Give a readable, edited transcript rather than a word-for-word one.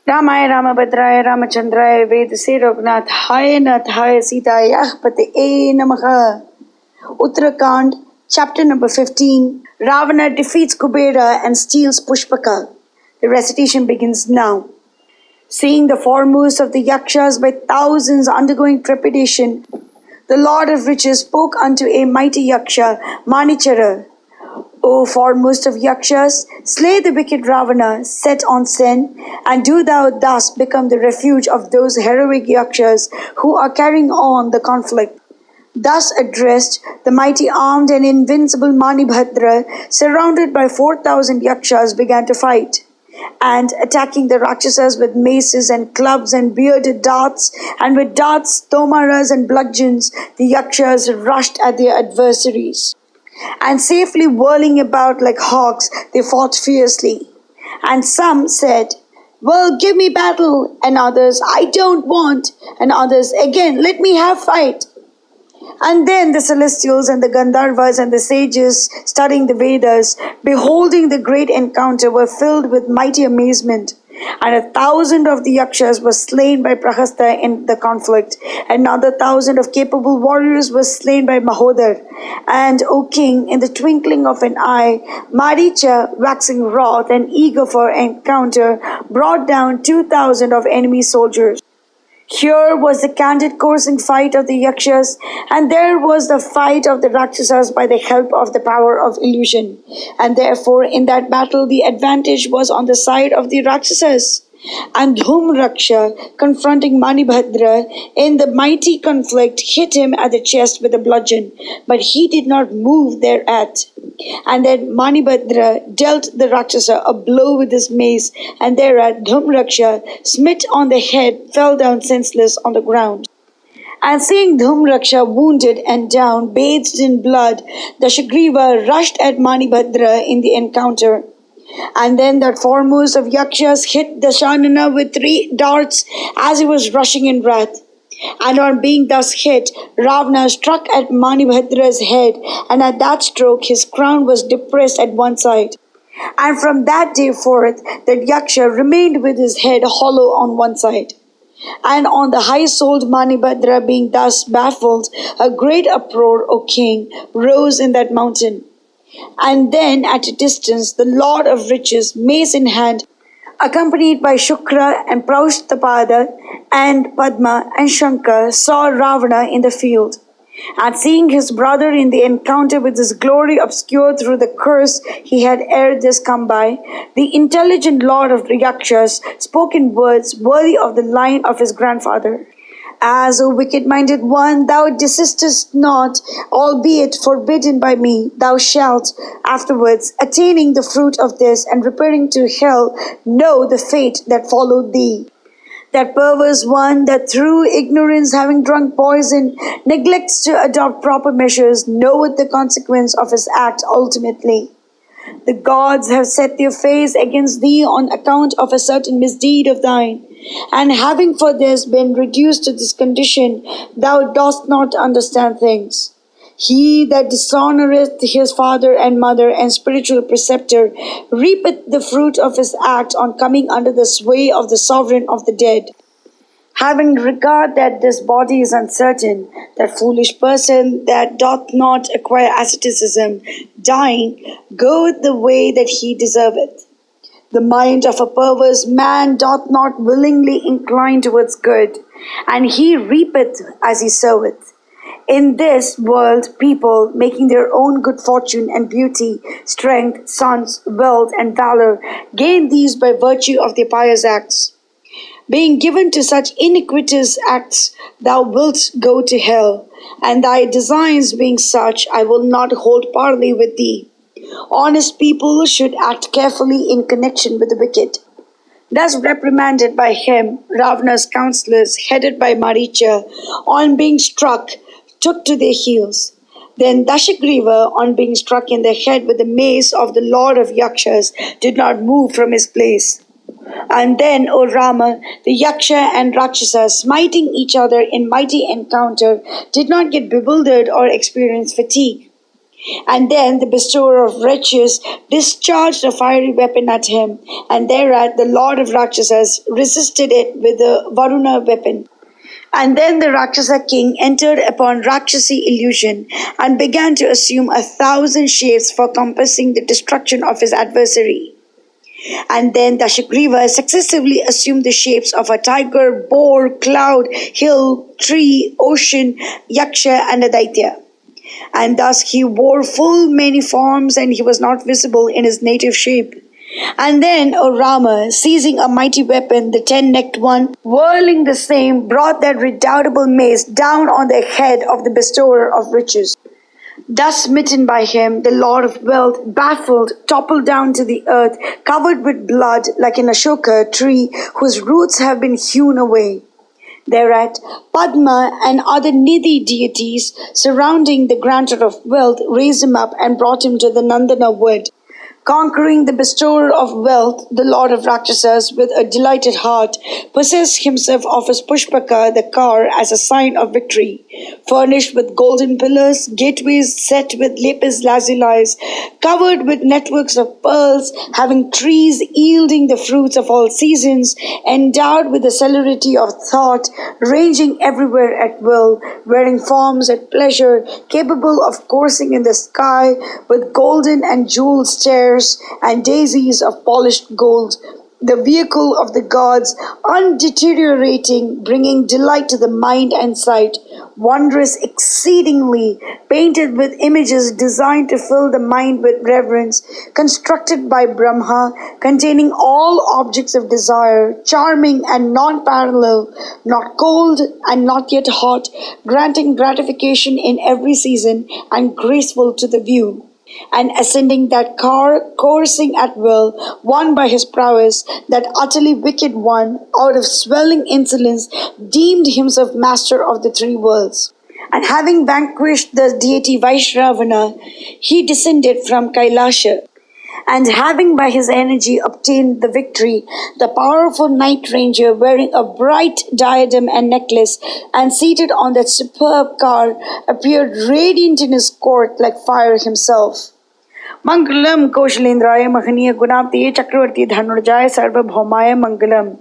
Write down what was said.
रामाय रामभद्राय रामचंद्राय वेदसे रघुनाथाय नाथाय सीतायाः पतये नमः. Uttarakhand, chapter number 15. Ravana defeats Kubera and steals Pushpaka. The recitation begins now. Seeing the foremost of the Yakshas by thousands undergoing trepidation, the Lord of Riches spoke unto a mighty Yaksha, Manichara. O foremost of Yakshas, slay the wicked Ravana, set on sin, and do thou thus become the refuge of those heroic Yakshas who are carrying on the conflict. Thus addressed, the mighty armed and invincible Manibhadra, surrounded by 4,000 Yakshas, began to fight. And attacking the Rakshasas with maces and clubs and bearded darts, and with darts, tomaras and bludgeons, the Yakshas rushed at their adversaries. And safely whirling about like hawks, they fought fiercely. And some said, "Well, give me battle," and others, "I don't want," and others, "Again, let me have fight." And then the celestials and the Gandharvas and the sages studying the Vedas, beholding the great encounter, were filled with mighty amazement. And 1,000 of the Yakshas were slain by Prahasta in the conflict. Another 1,000 of capable warriors were slain by Mahodar. And, O king, in the twinkling of an eye, Maricha, waxing wroth and eager for encounter, brought down 2,000 of enemy soldiers. Here was the candid coursing fight of the Yakshas, and there was the fight of the Rakshasas by the help of the power of illusion. And therefore, in that battle, the advantage was on the side of the Rakshasas. And Dhumraksha, confronting Manibhadra in the mighty conflict, hit him at the chest with a bludgeon, but he did not move thereat. And then Manibhadra dealt the Rakshasa a blow with his mace, and thereat Dhumraksha, smit on the head, fell down senseless on the ground. And seeing Dhumraksha wounded and down, bathed in blood, Dashagriva rushed at Manibhadra in the encounter. And then that foremost of Yakshas hit Dashanana with 3 darts as he was rushing in wrath. And on being thus hit, Ravana struck at Manibhadra's head, and at that stroke his crown was depressed at one side. And from that day forth, that Yaksha remained with his head hollow on one side. And on the high-souled Manibhadra being thus baffled, a great uproar, O king, rose in that mountain. And then at a distance, the Lord of Riches, mace in hand, accompanied by Shukra and Praushtapada and Padma and Shankar, saw Ravana in the field. And seeing his brother in the encounter with his glory obscured through the curse he had ere this come by, the intelligent Lord of the Yakshas spoke in words worthy of the line of his grandfather. As, O wicked-minded one, thou desistest not, albeit forbidden by me, thou shalt, afterwards, attaining the fruit of this and repairing to hell, know the fate that followed thee. That perverse one, that through ignorance, having drunk poison, neglects to adopt proper measures, knoweth the consequence of his act ultimately. The gods have set their face against thee on account of a certain misdeed of thine, and having for this been reduced to this condition, thou dost not understand things. He that dishonoureth his father and mother and spiritual preceptor reapeth the fruit of his act on coming under the sway of the sovereign of the dead. Having regard that this body is uncertain, that foolish person that doth not acquire asceticism, dying, goeth the way that he deserveth. The mind of a perverse man doth not willingly incline towards good, and he reapeth as he soweth. In this world, people, making their own good fortune and beauty, strength, sons, wealth, and valor, gain these by virtue of their pious acts. Being given to such iniquitous acts, thou wilt go to hell, and thy designs being such, I will not hold parley with thee. Honest people should act carefully in connection with the wicked. Thus reprimanded by him, Ravana's counselors, headed by Maricha, on being struck, took to their heels. Then Dashagriva, on being struck in the head with the mace of the Lord of Yakshas, did not move from his place. And then, O Rama, the Yaksha and Rakshasa, smiting each other in mighty encounter, did not get bewildered or experience fatigue. And then the bestower of riches discharged a fiery weapon at him, and thereat the lord of Rakshasas resisted it with the Varuna weapon. And then the Rakshasa king entered upon Rakshasi illusion and began to assume 1,000 shapes for compassing the destruction of his adversary. And then Dashagriva successively assumed the shapes of a tiger, boar, cloud, hill, tree, ocean, yaksha, and a daitya. And thus he wore full many forms, and he was not visible in his native shape. And then, O Rama, seizing a mighty weapon, the 10-necked one, whirling the same, brought that redoubtable mace down on the head of the bestower of riches. Thus smitten by him, the lord of wealth, baffled, toppled down to the earth, covered with blood like an ashoka tree whose roots have been hewn away. Thereat, Padma and other Nidhi deities surrounding the grantor of wealth raised him up and brought him to the Nandana wood. Conquering the bestower of wealth, the lord of Rakshasas, with a delighted heart, possessed himself of his Pushpaka, the car, as a sign of victory. Furnished with golden pillars, gateways set with lapis lazuli, covered with networks of pearls, having trees yielding the fruits of all seasons, endowed with the celerity of thought, ranging everywhere at will, wearing forms at pleasure, capable of coursing in the sky, with golden and jewelled stairs and daisies of polished gold, the vehicle of the gods, undeteriorating, bringing delight to the mind and sight, wondrous exceedingly, painted with images designed to fill the mind with reverence, constructed by Brahma, containing all objects of desire, charming and non-parallel, not cold and not yet hot, granting gratification in every season and graceful to the view. And ascending that car, coursing at will, won by his prowess, that utterly wicked one, out of swelling insolence, deemed himself master of the three worlds. And having vanquished the deity Vaishravana, he descended from Kailasha. And having by his energy obtained the victory, the powerful night ranger, wearing a bright diadem and necklace, and seated on that superb car, appeared radiant in his court like fire himself. Mangalam Koshalendraya Mahaniya Gunaptiye Chakravarti Dhanurjaya Sarvabhaumaya Mangalam.